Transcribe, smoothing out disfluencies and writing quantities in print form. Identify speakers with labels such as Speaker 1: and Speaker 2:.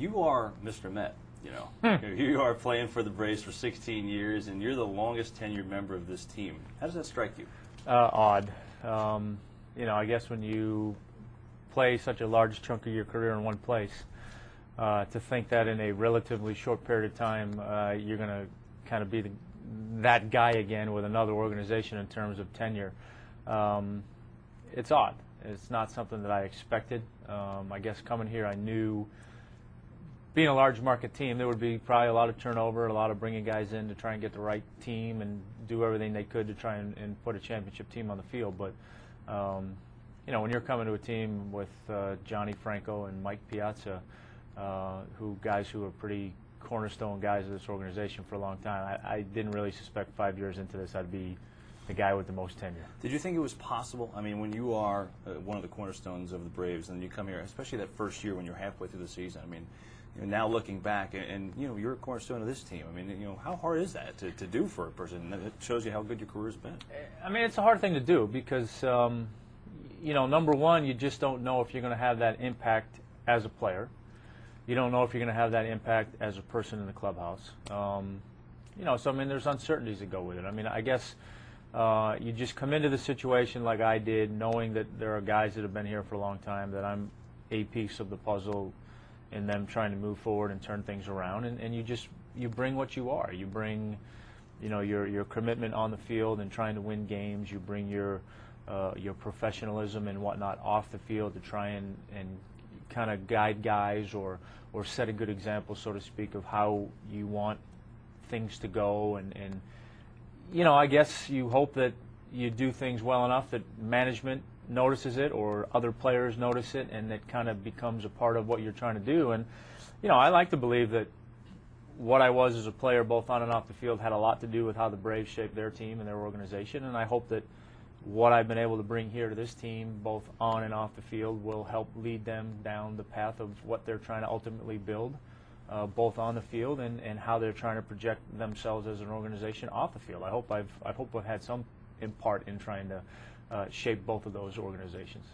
Speaker 1: You are Mr. Met, you know. You are playing for the Braves for 16 years, and you're the longest tenured member of this team. How does that strike you?
Speaker 2: Odd. You know, I guess when you play such a large chunk of your career in one place, to think that in a relatively short period of time you're going to kind of be that guy again with another organization in terms of tenure, it's odd. It's not something that I expected. I guess coming here I knew, being a large market team, there would be probably a lot of turnover, a lot of bringing guys in to try and get the right team and do everything they could to try and put a championship team on the field. But you know, when you're coming to a team with Johnny Franco and Mike Piazza, guys who are pretty cornerstone guys of this organization for a long time, I didn't really suspect 5 years into this I'd be the guy with the most tenure.
Speaker 1: Did you think it was possible? I mean, when you are one of the cornerstones of the Braves and you come here, especially that first year when you're halfway through the season, I mean, you know, now looking back, and you know, you're a cornerstone of this team. I mean, you know, how hard is that to do for a person? It shows you how good your career's been.
Speaker 2: I mean, it's a hard thing to do because, you know, number one, you just don't know if you're going to have that impact as a player. You don't know if you're going to have that impact as a person in the clubhouse. You know, so I mean, there's uncertainties that go with it. I mean, I guess you just come into the situation like I did, knowing that there are guys that have been here for a long time, that I'm a piece of the puzzle in them trying to move forward and turn things around, and you bring what you are. You bring, you know, your commitment on the field and trying to win games. You bring your professionalism and whatnot off the field to try and kind of guide guys or set a good example, so to speak, of how you want things to go. And you know, I guess you hope that you do things well enough that management notices it or other players notice it, and it kind of becomes a part of what you're trying to do. And you know, I like to believe that what I was as a player, both on and off the field, had a lot to do with how the Braves shaped their team and their organization. And I hope that what I've been able to bring here to this team, both on and off the field, will help lead them down the path of what they're trying to ultimately build, both on the field and how they're trying to project themselves as an organization off the field. I hope I've had some part in trying to shape both of those organizations.